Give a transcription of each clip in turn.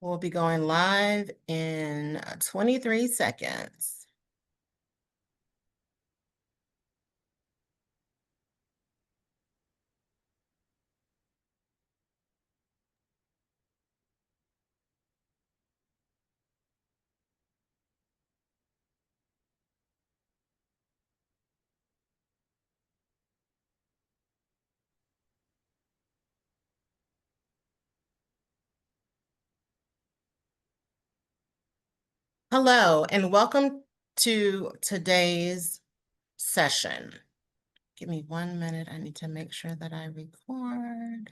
We'll be going live in 23 seconds. Hello, and welcome to today's session. Give me 1 minute. I need to make sure that I record.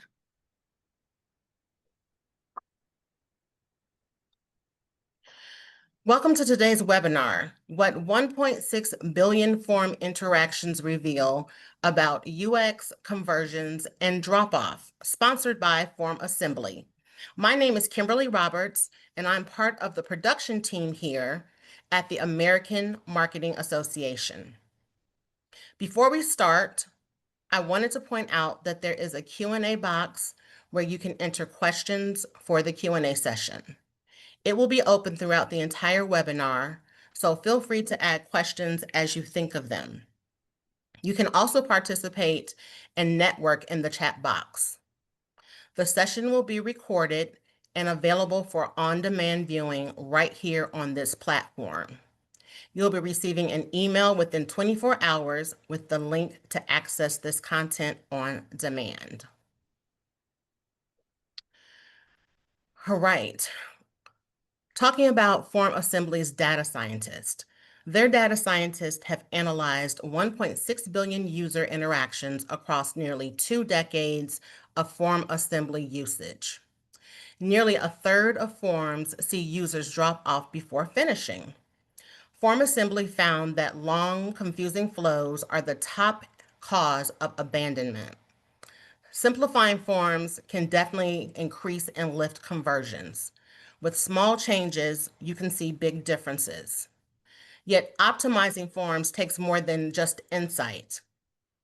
Welcome to today's webinar, What 1.6 Billion Form Interactions Reveal About UX Conversions and Drop-Off, sponsored by FormAssembly. My name is Kimberly Roberts, and I'm part of the production team here at the American Marketing Association. Before we start, I wanted to point out that there is a Q&A box where you can enter questions for the Q&A session. It will be open throughout the entire webinar, so feel free to add questions as you think of them. You can also participate and network in the chat box. The session will be recorded and available for on-demand viewing right here on this platform. You'll be receiving an email within 24 hours with the link to access this content on demand. All right. Talking about FormAssembly's data scientists. Their data scientists have analyzed 1.6 billion user interactions across nearly 2 decades of FormAssembly usage. Nearly a third of forms see users drop off before finishing. FormAssembly found that long, confusing flows are the top cause of abandonment. Simplifying forms can definitely increase and lift conversions. With small changes, you can see big differences. Yet optimizing forms takes more than just instinct.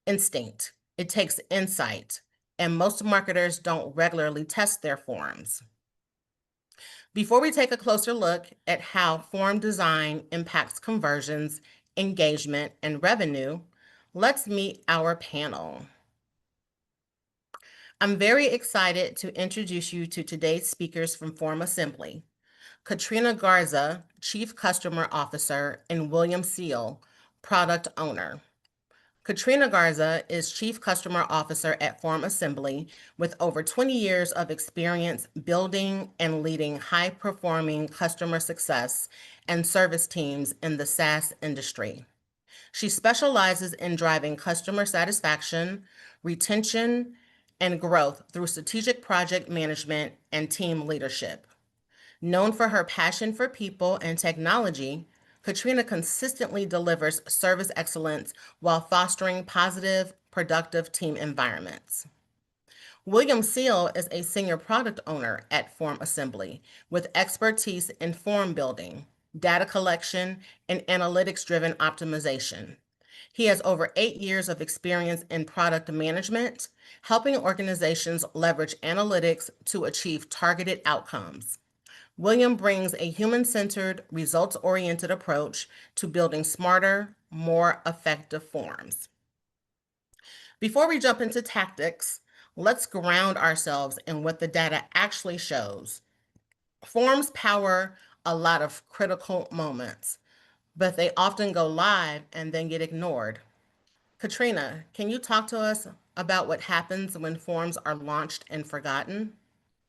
It takes insight, and most marketers don't regularly test their forms. Before we take a closer look at how form design impacts conversions, engagement, and revenue, let's meet our panel. I'm very excited to introduce you to today's speakers from FormAssembly. Katrina Garza, Chief Customer Officer, and William Seal, Product Owner. Katrina Garza is Chief Customer Officer at FormAssembly with over 20 years of experience building and leading high-performing customer success and service teams in the SaaS industry. She specializes in driving customer satisfaction, retention, and growth through strategic project management and team leadership. Known for her passion for people and technology, Katrina consistently delivers service excellence while fostering positive, productive team environments. William Seal is a senior product owner at FormAssembly with expertise in form building, data collection, and analytics-driven optimization. He has over 8 years of experience in product management, helping organizations leverage analytics to achieve targeted outcomes. William brings a human-centered, results-oriented approach to building smarter, more effective forms. Before we jump into tactics, let's ground ourselves in what the data actually shows. Forms power a lot of critical moments, but they often go live and then get ignored. Katrina, can you talk to us about what happens when forms are launched and forgotten?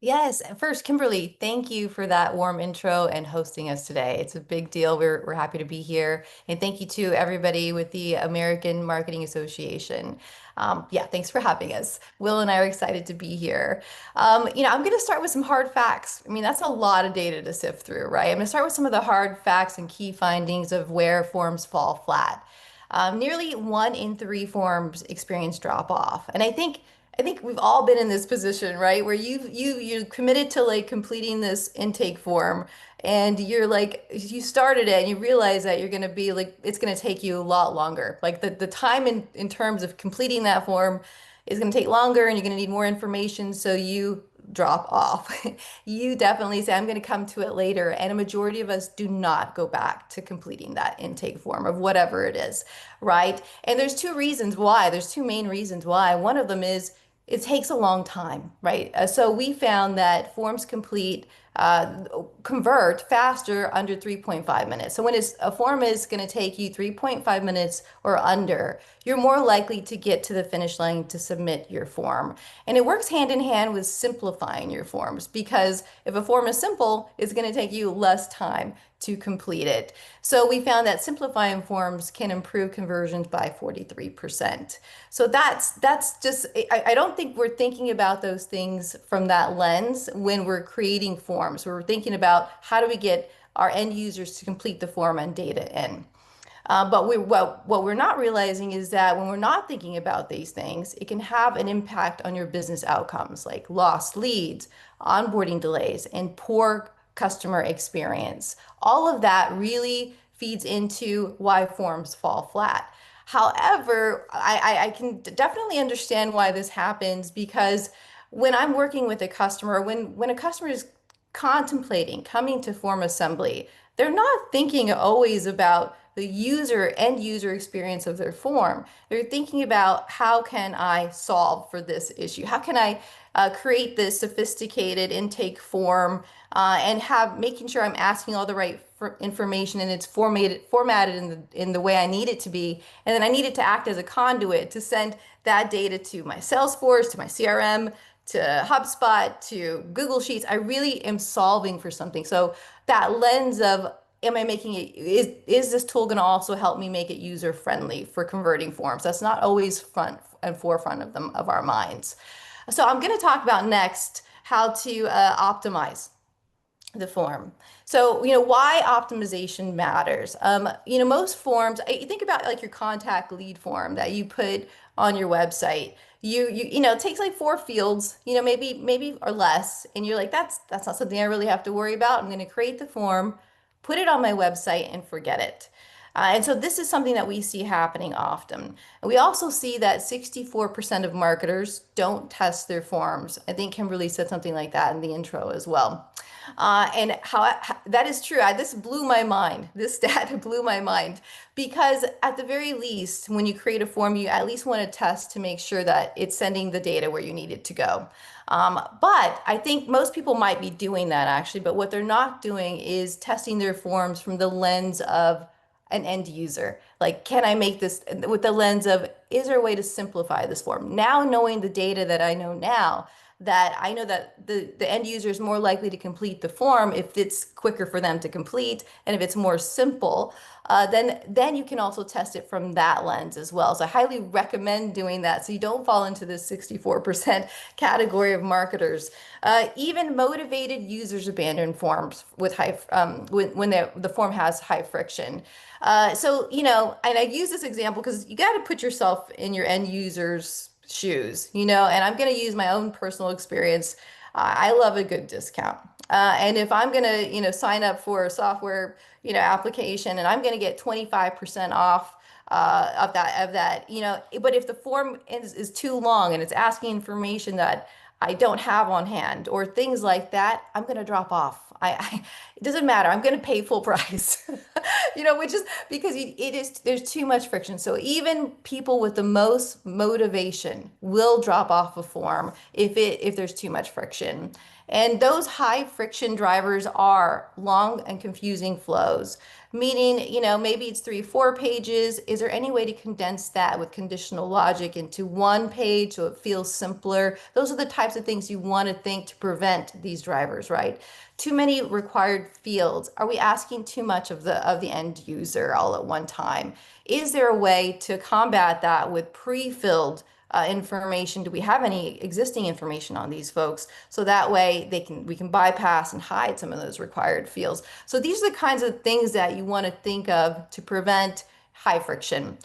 Yes. First, Kimberly, thank you for that warm intro and hosting us today. It's a big deal. We're happy to be here. And thank you to everybody with the American Marketing Association. Yeah, thanks for having us. Will and I are excited to be here. I'm going to start with some hard facts. I mean, that's a lot of data to sift through, right? I'm going to start with some of the hard facts and key findings of where forms fall flat. Nearly 1 in 3 forms experience drop off. And I think we've all been in this position, right? Where you committed to like completing this intake form and you're like you started it and you realize that you're gonna be like it's gonna take you a lot longer. Like the time in terms of completing that form is gonna take longer and you're gonna need more information. So you drop off. You definitely say, I'm going to come to it later. And a majority of us do not go back to completing that intake form of whatever it is, right? And there's two reasons why. There's two main reasons why. One of them is it takes a long time, right? So we found that forms complete convert faster under 3.5 minutes. So when a form is going to take you 3.5 minutes or under, you're more likely to get to the finish line to submit your form. And it works hand in hand with simplifying your forms because if a form is simple, it's going to take you less time to complete it. So we found that simplifying forms can improve conversions by 43%. So that's just I don't think we're thinking about those things from that lens when we're creating forms. We're thinking about how do we get our end users to complete the form and data in. But what we're not realizing is that when we're not thinking about these things, it can have an impact on your business outcomes like lost leads, onboarding delays, and poor customer experience. All of that really feeds into why forms fall flat. However, I can definitely understand why this happens because when I'm working with a customer, when a customer is contemplating coming to FormAssembly, they're not thinking always about the end user experience of their form. They're thinking about how can I solve for this issue? How can I create this sophisticated intake form and have making sure I'm asking all the right information and it's formatted in the way I need it to be. And then I need it to act as a conduit to send that data to my Salesforce, to my CRM, to HubSpot, to Google Sheets. I really am solving for something. So that lens of am I making it, is this tool going to also help me make it user friendly for converting forms? That's not always front and forefront of our minds. So I'm going to talk about next how to optimize the form. So, why optimization matters. Most forms, you think about like your contact lead form that you put on your website. It takes like 4 fields, maybe or less, and you're like, that's not something I really have to worry about. I'm going to create the form, put it on my website, and forget it. And so this is something that we see happening often. And we also see that 64% of marketers don't test their forms. I think Kimberly said something like that in the intro as well. And how that is true. This blew my mind. This stat blew my mind because at the very least, when you create a form, you at least want to test to make sure that it's sending the data where you need it to go. But I think most people might be doing that actually, but what they're not doing is testing their forms from the lens of an end user. Like, can I make this with the lens of, is there a way to simplify this form? Now, knowing the data that I know now, that I know that the end user is more likely to complete the form if it's quicker for them to complete and if it's more simple, then you can also test it from that lens as well. So I highly recommend doing that so you don't fall into this 64% category of marketers. Even motivated users abandon forms with when the form has high friction. And I use this example because you got to put yourself in your end user's shoes, and I'm going to use my own personal experience. I love a good discount. And if I'm going to, sign up for a software, application and I'm going to get 25% off of that, but if the form is too long and it's asking information that I don't have on hand or things like that, I'm going to drop off. It doesn't matter. I'm going to pay full price, which is because there's too much friction. So even people with the most motivation will drop off a form if there's too much friction. And those high friction drivers are long and confusing flows, meaning, maybe it's 3, 4 pages. Is there any way to condense that with conditional logic into one page so it feels simpler? Those are the types of things you want to think to prevent these drivers, right? Too many required fields. Are we asking too much of the end user all at one time? Is there a way to combat that with pre-filled information? Do we have any existing information on these folks so that way we can bypass and hide some of those required fields? So these are the kinds of things that you want to think of to prevent high friction.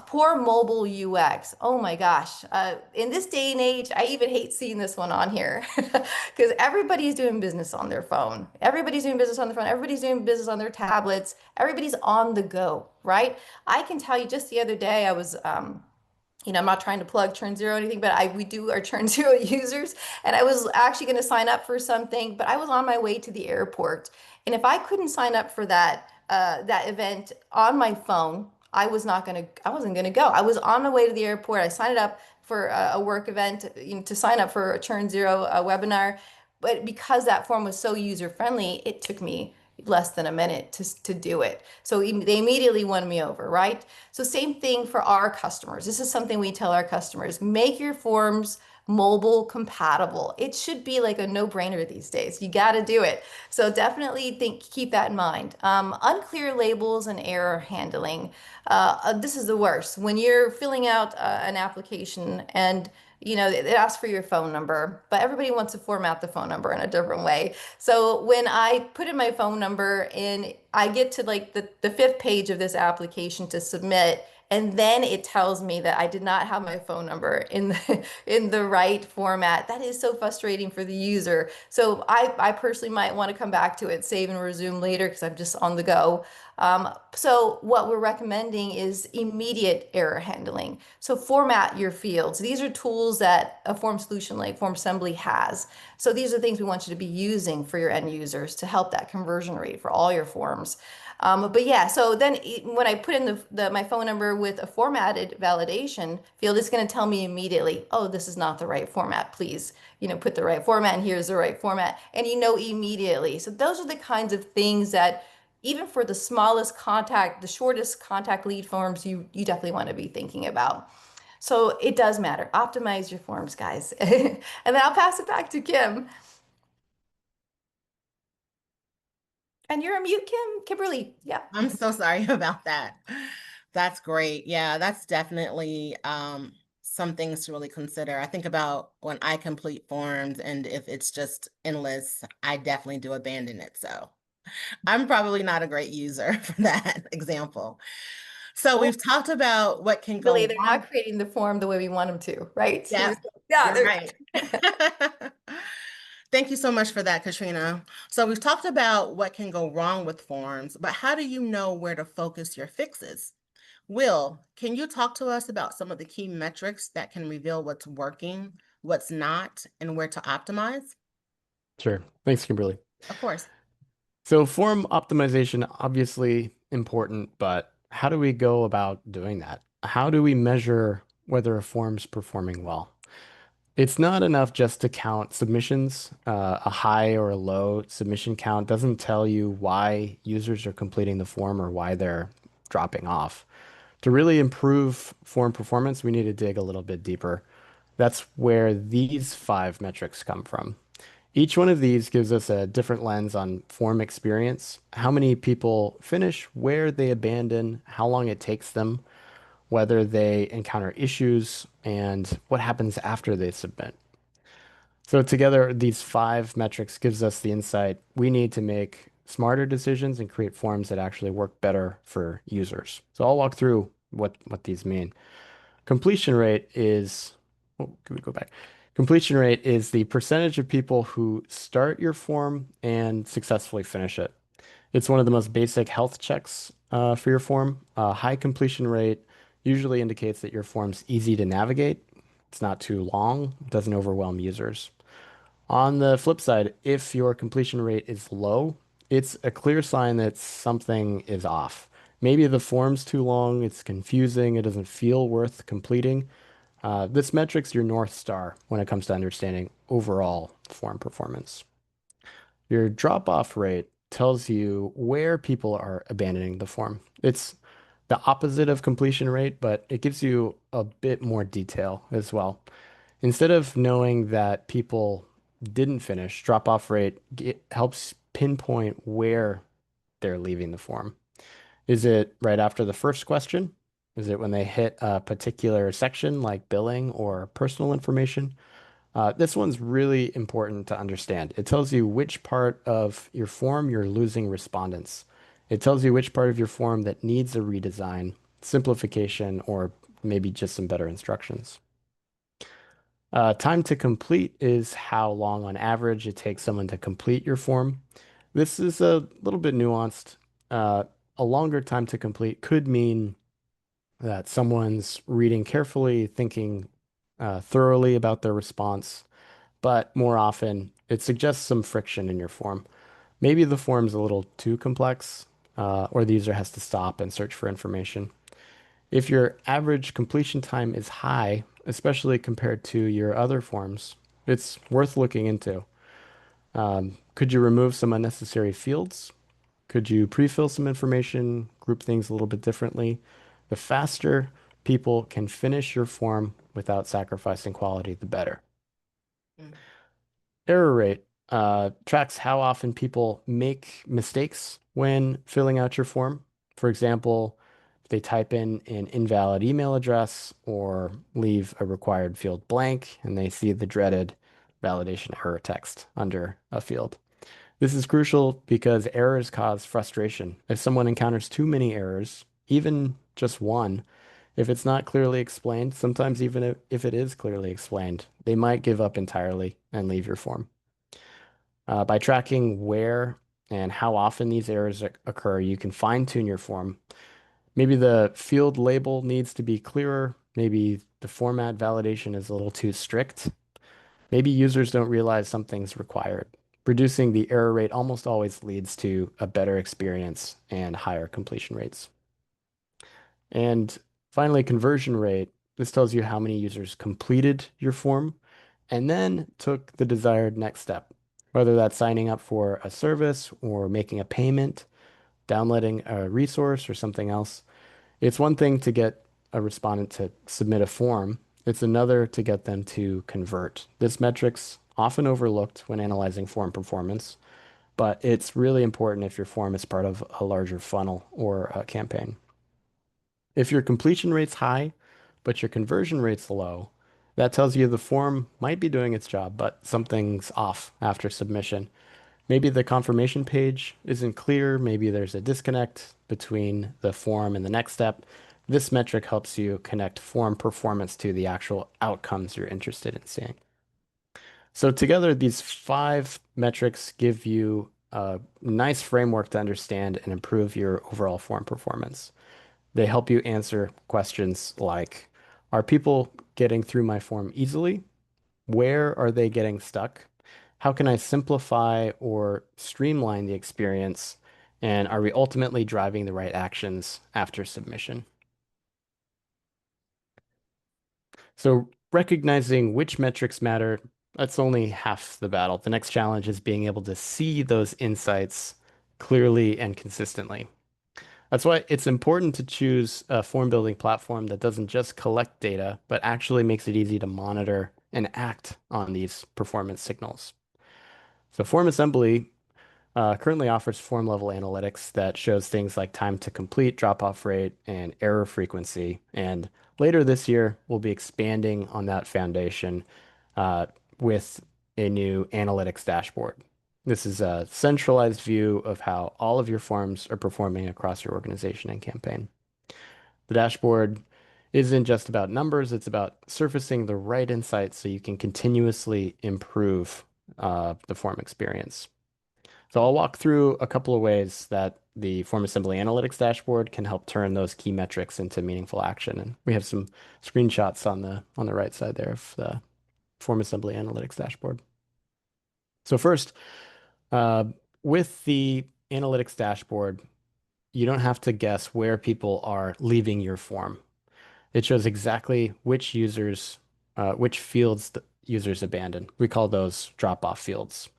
Poor mobile UX. Oh my gosh. In this day and age, I even hate seeing this one on here because everybody's doing business on their phone. Everybody's doing business on their phone. Everybody's doing business on their tablets. Everybody's on the go, right? I can tell you just the other day, I was I'm not trying to plug Churn Zero or anything, but we do our Churn Zero users. And I was actually going to sign up for something, but I was on my way to the airport. And if I couldn't sign up for that event on my phone, I wasn't gonna go. I was on my way to the airport. I signed up for a work event, to sign up for a Churn Zero webinar. But because that form was so user friendly, it took me less than a minute to do it. So they immediately won me over, right? So same thing for our customers. This is something we tell our customers, make your forms mobile compatible. It should be like a no-brainer these days. You got to do it. So definitely keep that in mind. Unclear labels and error handling. This is the worst. When you're filling out an application and it asks for your phone number, but everybody wants to format the phone number in a different way. So when I put in my phone number and I get to like the fifth page of this application to submit, and then it tells me that I did not have my phone number in the right format. That is so frustrating for the user. So I personally might want to come back to it, save and resume later because I'm just on the go. So what we're recommending is immediate error handling. So format your fields. These are tools that a form solution like FormAssembly has. So these are things we want you to be using for your end users to help that conversion rate for all your forms. But yeah, so then when I put in my phone number with a formatted validation field, it's going to tell me immediately, oh, this is not the right format. Please, put the right format, and here's the right format. And immediately. So those are the kinds of things that even for the smallest contact, the shortest contact lead forms, you definitely want to be thinking about. So it does matter. Optimize your forms, guys. And then I'll pass it back to Kim. And you're a mute, Kimberly. Yeah. I'm so sorry about that. That's great. Yeah, that's definitely some things to really consider. I think about when I complete forms, and if it's just endless, I definitely do abandon it. So I'm probably not a great user for that example. So Well, we've talked about what can Kimberly, go they're wrong. not creating the form the way we want them to, right? Yeah, Yeah, you're right. Thank you so much for that, Katrina. So we've talked about what can go wrong with forms, but how do you know where to focus your fixes? Will, can you talk to us about some of the key metrics that can reveal what's working, what's not, and where to optimize? Sure. Thanks, Kimberly. Of course. So form optimization, obviously important, but how do we go about doing that? How do we measure whether a form's performing well? It's not enough just to count submissions. A high or a low submission count doesn't tell you why users are completing the form or why they're dropping off. To really improve form performance, we need to dig a little bit deeper. That's where these 5 metrics come from. Each one of these gives us a different lens on form experience, how many people finish, where they abandon, how long it takes them, whether they encounter issues, and what happens after they submit. So together, these 5 metrics gives us the insight we need to make smarter decisions and create forms that actually work better for users. So I'll walk through what these mean. Completion rate is, oh, can we go back? Completion rate is the percentage of people who start your form and successfully finish it. It's one of the most basic health checks for your form. High completion rate usually indicates that your form's easy to navigate. It's not too long, doesn't overwhelm users. On the flip side, if your completion rate is low, it's a clear sign that something is off. Maybe the form's too long, it's confusing, it doesn't feel worth completing. This metric's your North Star when it comes to understanding overall form performance. Your drop-off rate tells you where people are abandoning the form. It's the opposite of completion rate, but it gives you a bit more detail as well. Instead of knowing that people didn't finish, drop-off rate helps pinpoint where they're leaving the form. Is it right after the first question? Is it when they hit a particular section like billing or personal information? This one's really important to understand. It tells you which part of your form you're losing respondents. It tells you which part of your form that needs a redesign, simplification, or maybe just some better instructions. Time to complete is how long on average it takes someone to complete your form. This is a little bit nuanced. Uh, a longer time to complete could mean that someone's reading carefully, thinking thoroughly about their response, but more often it suggests some friction in your form. Maybe the form's a little too complex, or the user has to stop and search for information. If your average completion time is high, especially compared to your other forms, it's worth looking into. Could you remove some unnecessary fields? Could you pre-fill some information, group things a little bit differently? The faster people can finish your form without sacrificing quality, the better. Mm. Error rate tracks how often people make mistakes when filling out your form. For example, if they type in an invalid email address or leave a required field blank and they see the dreaded validation error text under a field. This is crucial because errors cause frustration. If someone encounters too many errors, even just one, if it's not clearly explained, sometimes even if it is clearly explained, they might give up entirely and leave your form. By tracking where and how often these errors occur, you can fine-tune your form. Maybe the field label needs to be clearer. Maybe the format validation is a little too strict. Maybe users don't realize something's required. Reducing the error rate almost always leads to a better experience and higher completion rates. And finally, conversion rate. This tells you how many users completed your form and then took the desired next step, whether that's signing up for a service or making a payment, downloading a resource or something else. It's one thing to get a respondent to submit a form. It's another to get them to convert. This metric's often overlooked when analyzing form performance, but it's really important if your form is part of a larger funnel or a campaign. If your completion rate's high, but your conversion rate's low, that tells you the form might be doing its job, but something's off after submission. Maybe the confirmation page isn't clear. Maybe there's a disconnect between the form and the next step. This metric helps you connect form performance to the actual outcomes you're interested in seeing. So together, these 5 metrics give you a nice framework to understand and improve your overall form performance. They help you answer questions like, are people getting through my form easily? Where are they getting stuck? How can I simplify or streamline the experience? And are we ultimately driving the right actions after submission? So recognizing which metrics matter, that's only half the battle. The next challenge is being able to see those insights clearly and consistently. That's why it's important to choose a form building platform that doesn't just collect data, but actually makes it easy to monitor and act on these performance signals. So FormAssembly currently offers form level analytics that shows things like time to complete, drop-off rate, and error frequency. And later this year, we'll be expanding on that foundation with a new analytics dashboard. This is a centralized view of how all of your forms are performing across your organization and campaign. The dashboard isn't just about numbers, it's about surfacing the right insights so you can continuously improve the form experience. So I'll walk through a couple of ways that the FormAssembly Analytics dashboard can help turn those key metrics into meaningful action. And we have some screenshots on the right side there of the FormAssembly Analytics dashboard. So first, uh, with the analytics dashboard, you don't have to guess where people are leaving your form. It shows exactly which fields the users abandon. We call those drop-off fields.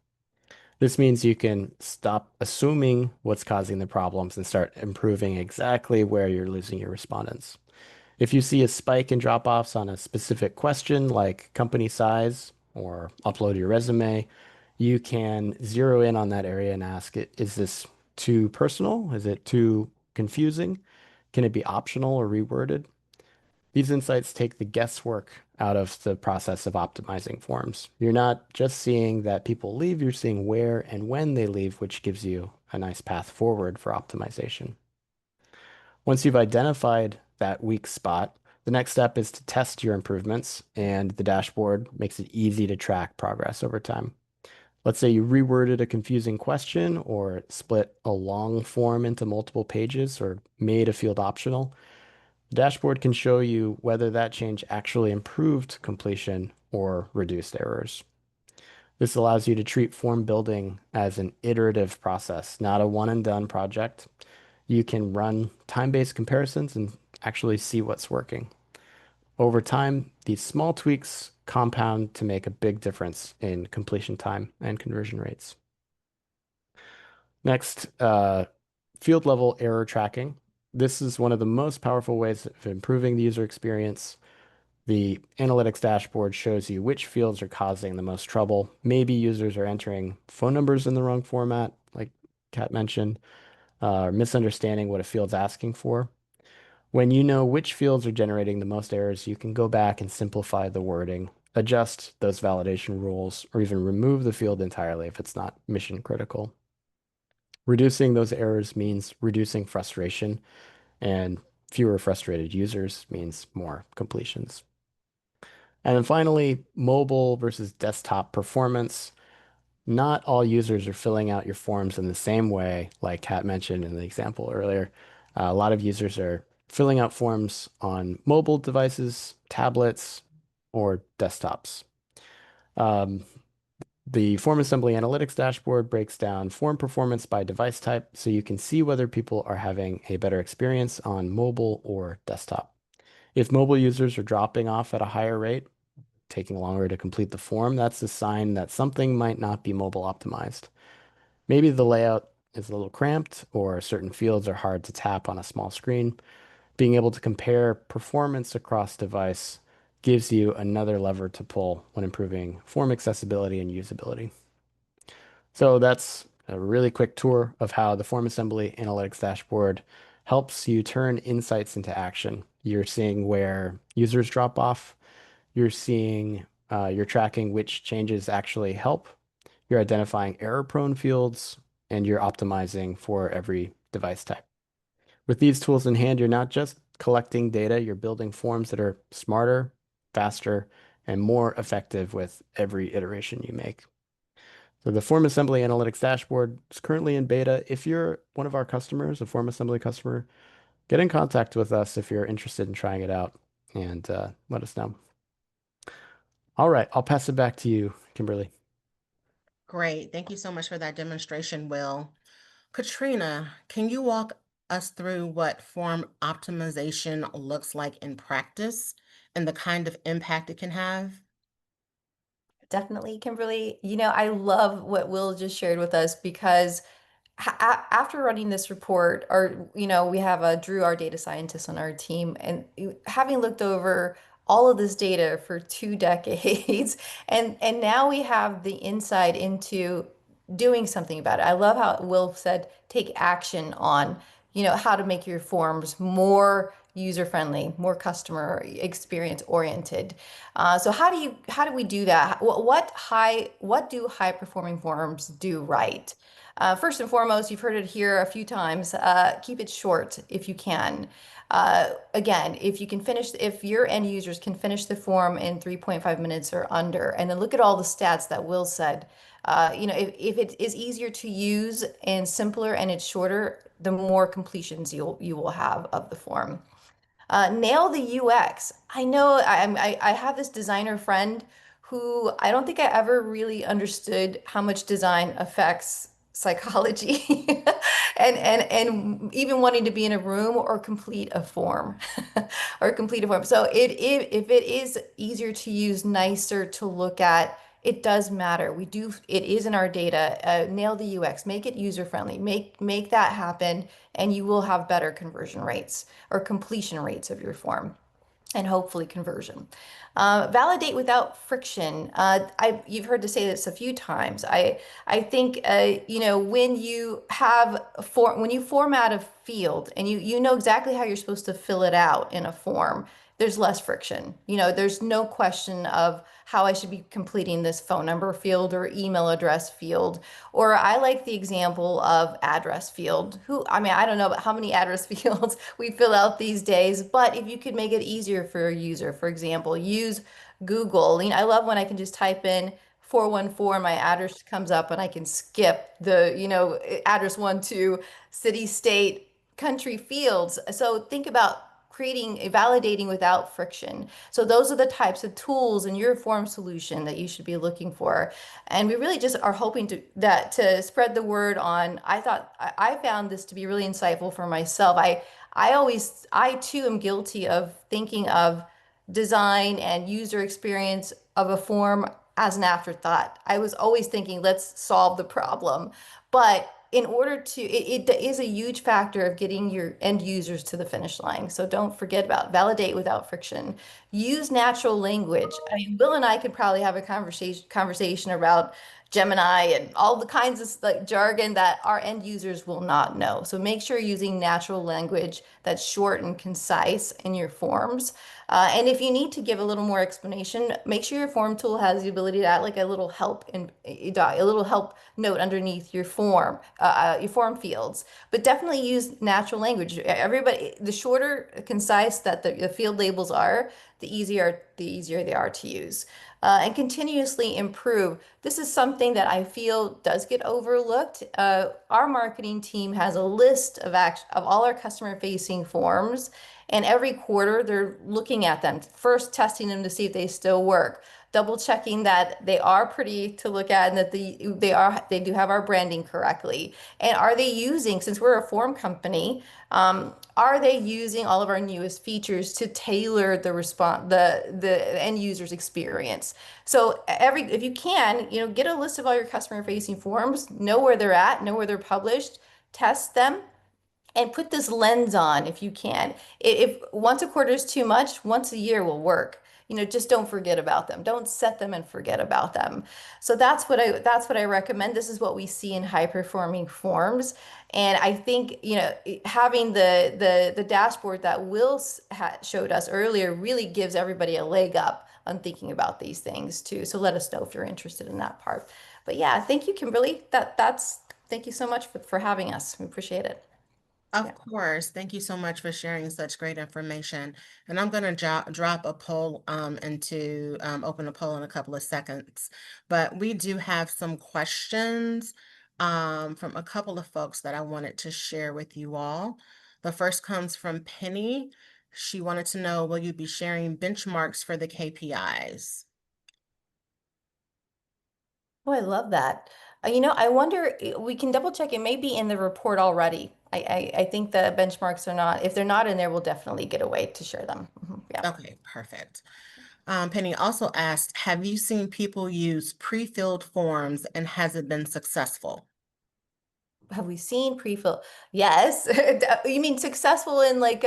This means you can stop assuming what's causing the problems and start improving exactly where you're losing your respondents. If you see a spike in drop-offs on a specific question like company size or upload your resume, you can zero in on that area and ask it, is this too personal? Is it too confusing? Can it be optional or reworded? These insights take the guesswork out of the process of optimizing forms. You're not just seeing that people leave, you're seeing where and when they leave, which gives you a nice path forward for optimization. Once you've identified that weak spot, the next step is to test your improvements, and the dashboard makes it easy to track progress over time. Let's say you reworded a confusing question or split a long form into multiple pages or made a field optional. The dashboard can show you whether that change actually improved completion or reduced errors. This allows you to treat form building as an iterative process, not a one and done project. You can run time-based comparisons and actually see what's working. Over time, these small tweaks compound to make a big difference in completion time and conversion rates. Next, field level error tracking. This is one of the most powerful ways of improving the user experience. The analytics dashboard shows you which fields are causing the most trouble. Maybe users are entering phone numbers in the wrong format, like Kat mentioned, or misunderstanding what a field's asking for. When you know which fields are generating the most errors, you can go back and simplify the wording, adjust those validation rules, or even remove the field entirely if it's not mission critical. Reducing those errors means reducing frustration, and fewer frustrated users means more completions. And then finally, mobile versus desktop performance. Not all users are filling out your forms in the same way, like Kat mentioned in the example earlier. A lot of users are filling out forms on mobile devices, tablets, or desktops. Um, the FormAssembly Analytics dashboard breaks down form performance by device type so you can see whether people are having a better experience on mobile or desktop. If mobile users are dropping off at a higher rate, taking longer to complete the form, that's a sign that something might not be mobile optimized. Maybe the layout is a little cramped or certain fields are hard to tap on a small screen. Being able to compare performance across device gives you another lever to pull when improving form accessibility and usability. So that's a really quick tour of how the FormAssembly Analytics dashboard helps you turn insights into action. You're seeing where users drop off. You're tracking which changes actually help. You're identifying error-prone fields, and you're optimizing for every device type. With these tools in hand, you're not just collecting data, you're building forms that are smarter, faster, and more effective with every iteration you make. So the FormAssembly Analytics dashboard is currently in beta. If you're one of our customers, a FormAssembly customer, get in contact with us if you're interested in trying it out and let us know. All right, I'll pass it back to you, Kimberly. Great. Thank you so much for that demonstration, Will. Katrina, can you walk us through what form optimization looks like in practice and the kind of impact it can have? Definitely, Kimberly. I love what Will just shared with us because after running this report, we have Drew, our data scientist on our team, and having looked over all of this data for 2 decades, and now we have the insight into doing something about it. I love how Will said, take action on, how to make your forms more user friendly, more customer experience oriented. So how do we do that? What do high performing forms do right? First and foremost, you've heard it here a few times. Keep it short if you can. Again, if your end users can finish the form in 3.5 minutes or under, and then look at all the stats that Will said. If it is easier to use and simpler and it's shorter, the more completions you will have of the form. Nail the UX. I know I have this designer friend who I don't think I ever really understood how much design affects psychology and even wanting to be in a room or complete a form or complete a form. So if it is easier to use, nicer to look at, it does matter. It is in our data. Nail the UX, make it user friendly, make that happen, and you will have better conversion rates or completion rates of your form and hopefully conversion. Validate without friction. You've heard to say this a few times. I think when when you format a field and you know exactly how you're supposed to fill it out in a form, there's less friction. There's no question of how I should be completing this phone number field or email address field. Or I like the example of address field. I don't know about how many address fields we fill out these days, but if you could make it easier for a user, for example, use Google. I love when I can just type in 414, my address comes up and I can skip the, address 1 to city, state, country fields. So think about validating without friction. So those are the types of tools in your form solution that you should be looking for. And we really just are hoping to spread the word on. I found this to be really insightful for myself. I too am guilty of thinking of design and user experience of a form as an afterthought. I was always thinking, let's solve the problem. But in order to, it is a huge factor of getting your end users to the finish line. So don't forget about validate without friction. Use natural language. I mean, Will and I could probably have a conversation about Gemini and all the kinds of like jargon that our end users will not know. So make sure you're using natural language that's short and concise in your forms. And if you need to give a little more explanation, make sure your form tool has the ability to add like a little help in a little help note underneath your form fields. But definitely use natural language. Everybody, the shorter, concise that the field labels are, the easier they are to use. And continuously improve. This is something that I feel does get overlooked. Our marketing team has a list of all our customer facing forms, and every quarter they're looking at them, first testing them to see if they still work, double checking that they are pretty to look at and that they do have our branding correctly. And are they using, since we're a form company, are they using all of our newest features to tailor the end user's experience? So if you can, get a list of all your customer facing forms, know where they're at, know where they're published, test them, and put this lens on if you can. If once a quarter is too much, once a year will work. Just don't forget about them. Don't set them and forget about them. So that's what I recommend. This is what we see in high performing forms. And I think, having the dashboard that Will showed us earlier really gives everybody a leg up on thinking about these things too. So let us know if you're interested in that part. But yeah, thank you, Kimberly. Thank you so much for having us. We appreciate it. Of course. Thank you so much for sharing such great information. And I'm going to drop a poll open a poll in a couple of seconds. But we do have some questions from a couple of folks that I wanted to share with you all. The first comes from Penny. She wanted to know, will you be sharing benchmarks for the KPIs? Oh, I love that. I wonder, we can double check. It may be in the report already. I think the benchmarks are not, if they're not in there, we'll definitely get a way to share them. Yeah. Okay, perfect. Penny also asked, have you seen people use pre-filled forms and has it been successful? Have we seen pre-fill? Yes. You mean successful in like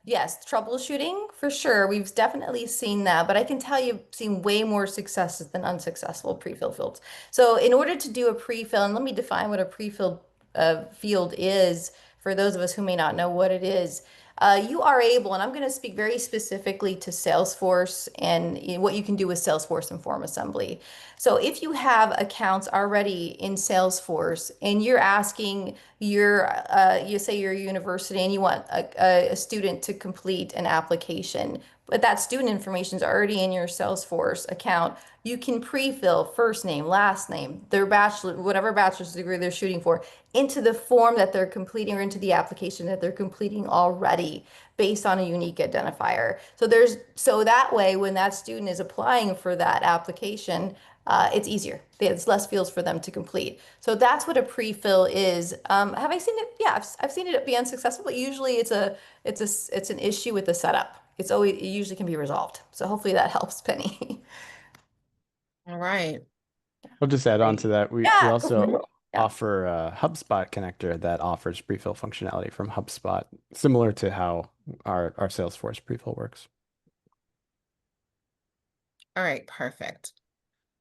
yes, troubleshooting for sure. We've definitely seen that, but I can tell you I've seen way more successes than unsuccessful pre-fill fields. So in order to do a pre-fill, and let me define what a pre-filled field is for those of us who may not know what it is. You are able, and I'm going to speak very specifically to Salesforce and what you can do with Salesforce and FormAssembly. So if you have accounts already in Salesforce and you're asking you say you're a university and you want a student to complete an application, but that student information is already in your Salesforce account, you can pre-fill first name, last name, their whatever bachelor's degree they're shooting for, into the form that they're completing or into the application that they're completing already based on a unique identifier. So that way, when that student is applying for that application, it's easier. There's less fields for them to complete. So that's what a pre-fill is. Have I seen it? Yeah, I've seen it be unsuccessful, but usually it's an issue with the setup. It usually can be resolved. So hopefully that helps, Penny. All right. I'll just add on Great. to that. We Yeah, go for also it. Yeah. offer a HubSpot connector that offers pre-fill functionality from HubSpot, similar to how our Salesforce pre-fill works. All right, perfect.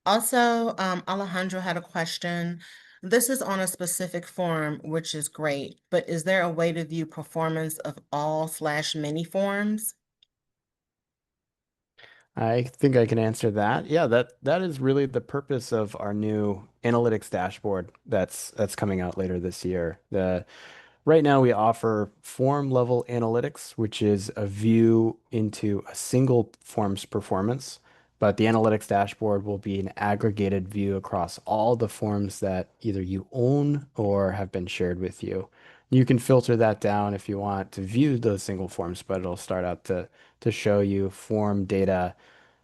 Also, Alejandro had a question. This is on a specific form, which is great, but is there a way to view performance of all/many forms? I think I can answer that. Yeah, that is really the purpose of our new analytics dashboard that's coming out later this year. Right now we offer form level analytics, which is a view into a single form's performance, but the analytics dashboard will be an aggregated view across all the forms that either you own or have been shared with you. You can filter that down if you want to view those single forms, but it'll start out to show you form data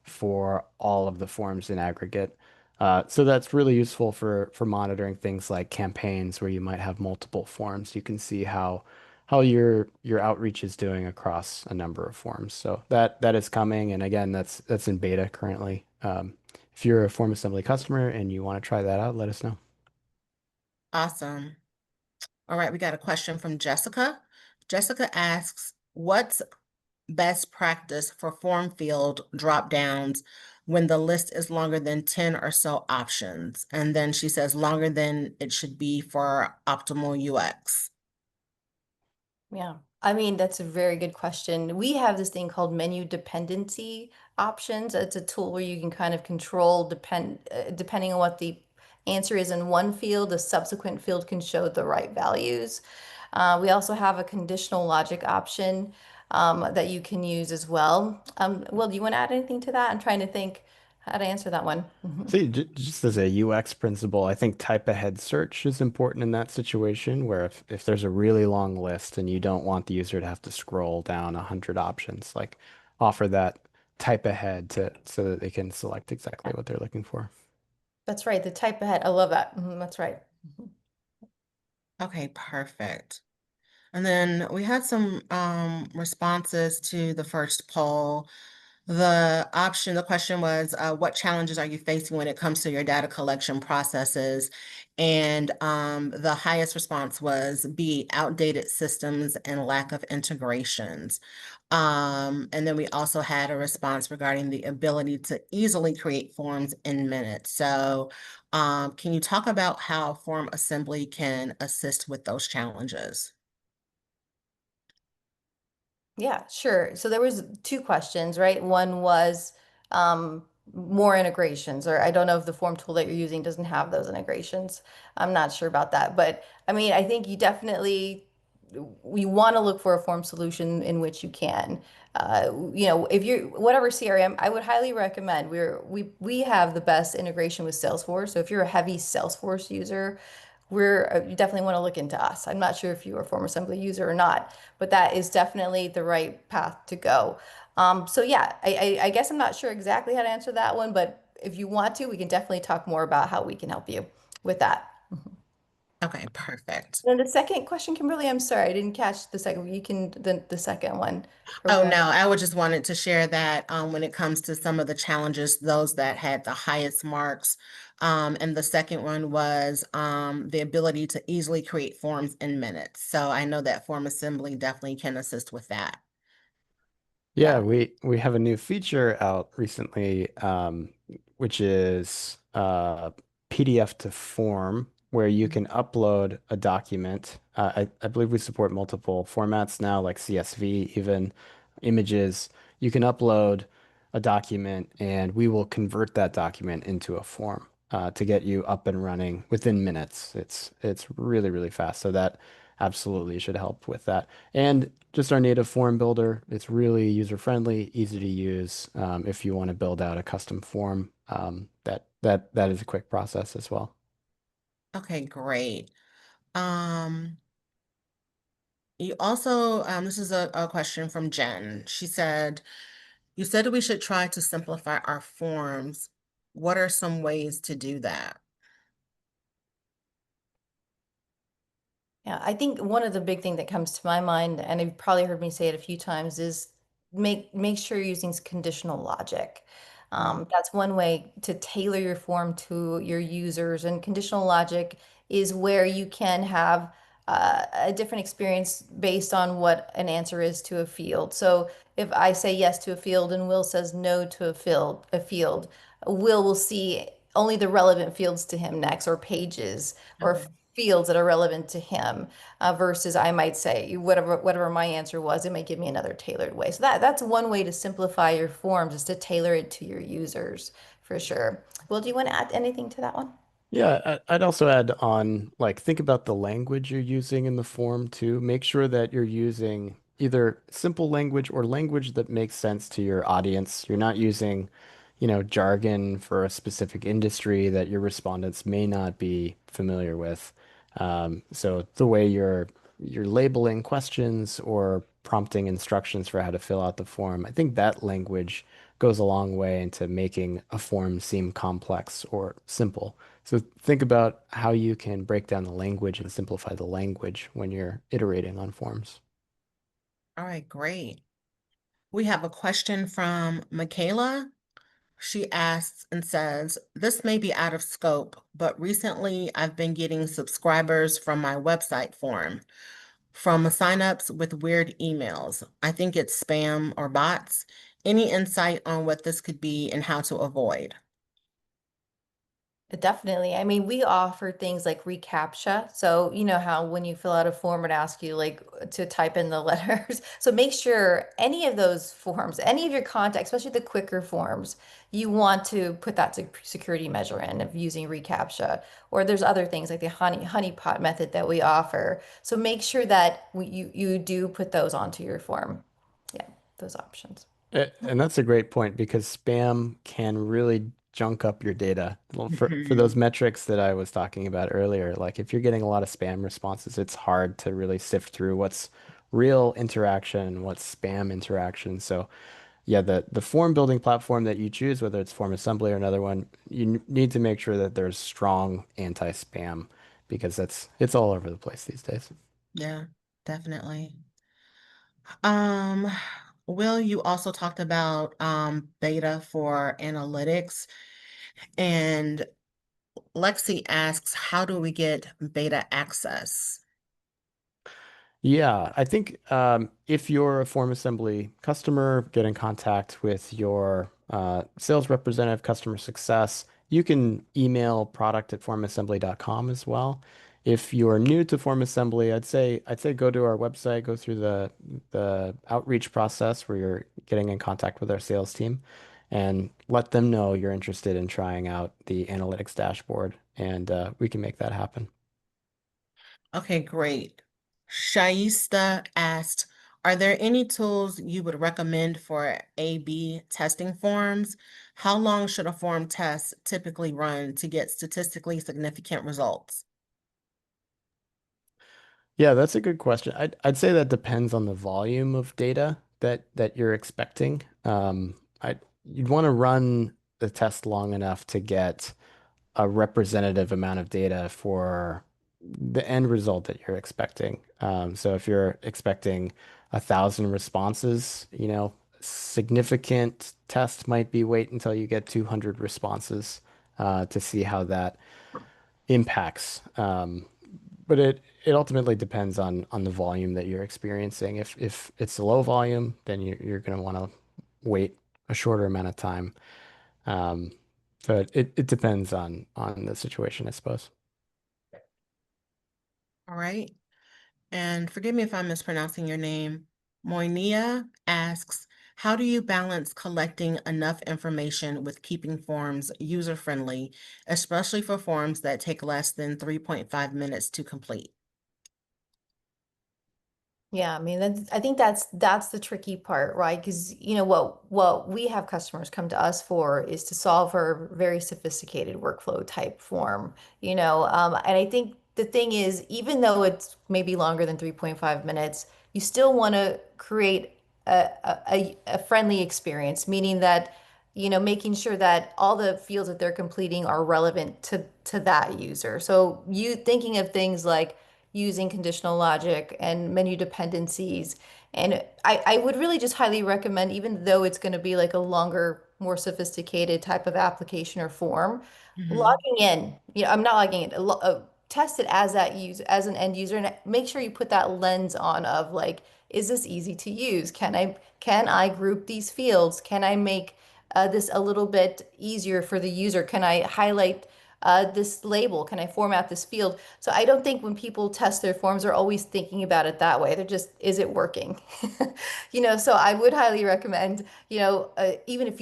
for all of the forms in aggregate. So that's really useful for monitoring things like campaigns where you might have multiple forms. You can see how your outreach is doing across a number of forms. So that is coming, and again, that's in beta currently. If you're a Form Assembly customer and you want to try that out, let us know. Awesome. All right, we got a question from Jessica. Jessica asks, what's best practice for form field drop downs when the list is longer than 10 or so options? And then she says longer than it should be for optimal UX. Yeah, I mean, that's a very good question. We have this thing called menu dependency options. It's a tool where you can kind of control depending on what the answer is in one field, the subsequent field can show the right values. We also have a conditional logic option that you can use as well. Will, do you want to add anything to that? I'm trying to think how to answer that one. See, just as a UX principle, I think type ahead search is important in that situation where if there's a really long list and you don't want the user to have to scroll down 100 options, like offer that type ahead to so that they can select exactly what they're looking for. That's right, the type ahead. I love that. That's right. Okay, perfect. And then we had some responses to the first poll. The question was, what challenges are you facing when it comes to your data collection processes? And the highest response was B, outdated systems and lack of integrations. And then we also had a response regarding the ability to easily create forms in minutes. So, can you talk about how Form Assembly can assist with those challenges? Yeah, sure. So there was two questions, right? One was um, more integrations, or I don't know if the form tool that you're using doesn't have those integrations. I'm not sure about that, but I mean, I think you definitely we want to look for a form solution in which you can. If you whatever CRM, I would highly recommend. We have the best integration with Salesforce. So if you're a heavy Salesforce user, you definitely want to look into us. I'm not sure if you're a Form Assembly user or not, but that is definitely the right path to go. So yeah, I guess I'm not sure exactly how to answer that one, but if you want to, we can definitely talk more about how we can help you with that. Okay, perfect. And the second question, Kimberly, I'm sorry, I didn't catch the second. You can the second one for Oh, more. no, I would just wanted to share that when it comes to some of the challenges, those that had the highest marks. And the second one was the ability to easily create forms in minutes. So I know that Form Assembly definitely can assist with that. Yeah, Yeah. we have a new feature out recently, which is PDF to form, where you can upload a document. I believe we support multiple formats now, like CSV, even images. You can upload a document, and we will convert that document into a form to get you up and running within minutes. It's really, really fast. So that absolutely should help with that. And just our native form builder. It's really user friendly, easy to use. If you want to build out a custom form, that is a quick process as well. Okay, great. Um, you also, this is a question from Jen. She said, you said we should try to simplify our forms. What are some ways to do that? Yeah, I think one of the big thing that comes to my mind, and you've probably heard me say it a few times, is make sure you're using conditional logic. Mm, That's one way to tailor your form to your users, and conditional logic is where you can have a different experience based on what an answer is to a field. So if I say yes to a field and Will says no to Will see only the relevant fields to him next, or pages, or okay. fields that are relevant to him, versus I might say whatever my answer was, it might give me another tailored way. So that's one way to simplify your forms, is to tailor it to your users for sure. Well, do you want to add anything to that one? Yeah, I'd also add on, like, think about the language you're using in the form too. Make sure that you're using either simple language or language that makes sense to your audience. You're not using, jargon for a specific industry that your respondents may not be familiar with. So the way you're you're labeling questions or prompting instructions for how to fill out the form, I think that language goes a long way into making a form seem complex or simple. So think about how you can break down the language and simplify the language when you're iterating on forms. All right, great. We have a question from Michaela. She asks and says, this may be out of scope, but recently I've been getting subscribers from my website form from signups with weird emails. I think it's spam or bots. Any insight on what this could be and how to avoid? Definitely. I mean, we offer things like reCAPTCHA. So, you know how when you fill out a form, it asks you like to type in the letters. So make sure any of those forms, any of your contact, especially the quicker forms, you want to put that security measure in of using reCAPTCHA. Or there's other things like the honeypot method that we offer. So make sure that you do put those onto your form. Yeah, those options. And that's a great point because spam can really junk up your data. Well, for those Mhm. metrics that I was talking about earlier, like if you're getting a lot of spam responses, it's hard to really sift through what's real interaction and what's spam interaction. So yeah, the form building platform that you choose, whether it's FormAssembly or another one, you need to make sure that there's strong anti-spam because it's all over the place these days. Yeah, definitely. Um, Will, you also talked about beta for analytics, and Lexi asks, how do we get beta access? Yeah, I think if you're a Form Assembly customer, get in contact with your sales representative, customer success. You can email product@formassembly.com as well. If you're new to Form Assembly, I'd say go to our website, go through the outreach process where you're getting in contact with our sales team, and let them know you're interested in trying out the analytics dashboard, and we can make that happen. Okay, great. Shaista asked, are there any tools you would recommend for A/B testing forms? How long should a form test typically run to get statistically significant results? Yeah, that's a good question. I'd say that depends on the volume of data that you're expecting. You'd want to run the test long enough to get a representative amount of data for the end result that you're expecting. So if you're expecting 1,000 responses, significant test might be wait until you get 200 responses to see how that impacts. But it ultimately depends on the volume that you're experiencing. If it's a low volume, then you're going to want to wait a shorter amount of time. Um, but it depends on the situation, I suppose. All right. And forgive me if I'm mispronouncing your name. Moinia asks, how do you balance collecting enough information with keeping forms user-friendly, especially for forms that take less than 3.5 minutes to complete? Yeah, I mean, I think that's the tricky part, right? Because you know what we have customers come to us for is to solve for very sophisticated workflow type form, and I think the thing is, even though it's maybe longer than 3.5 minutes, you still want to create a friendly experience, meaning that, making sure that all the fields that they're completing are relevant to that user. So you thinking of things like using conditional logic and menu dependencies. And I would really just highly recommend, even though it's going to be like a longer, more sophisticated type of application or form, Mhm. logging in. I'm not logging in. Test it as that use as an end user and make sure you put that lens on of like, is this easy to use? Can I group these fields? Can I make this a little bit easier for the user? Can I highlight this label? Can I format this field? So I don't think when people test their forms, they're always thinking about it that way. They're just, is it working? So I would highly recommend, even if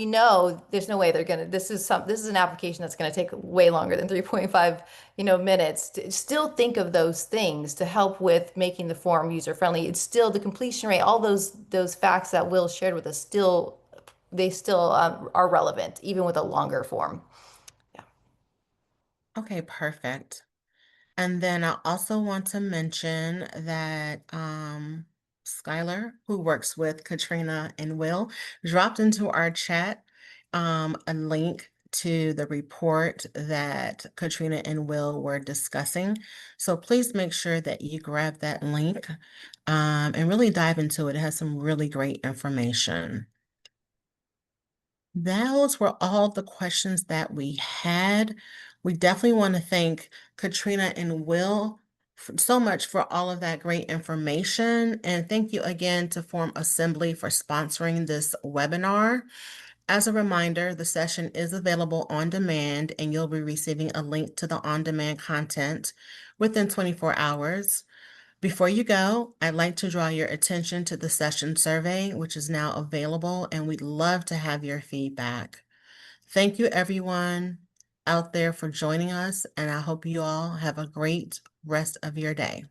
there's no way they're gonna, this is an application that's gonna take way longer than 3.5, minutes. Still think of those things to help with making the form user friendly. It's still the completion rate, all those facts that Will shared with us they still are relevant, even with a longer form. Yeah. Okay, perfect. And then I also want to mention that Skylar, who works with Katrina and Will, dropped into our chat a link to the report that Katrina and Will were discussing. So please make sure that you grab that link and really dive into it. It has some really great information. Those were all the questions that we had. We definitely want to thank Katrina and Will so much for all of that great information. And thank you again to Form Assembly for sponsoring this webinar. As a reminder, the session is available on demand, and you'll be receiving a link to the on-demand content within 24 hours. Before you go, I'd like to draw your attention to the session survey, which is now available, and we'd love to have your feedback. Thank you, everyone out there, for joining us, and I hope you all have a great rest of your day.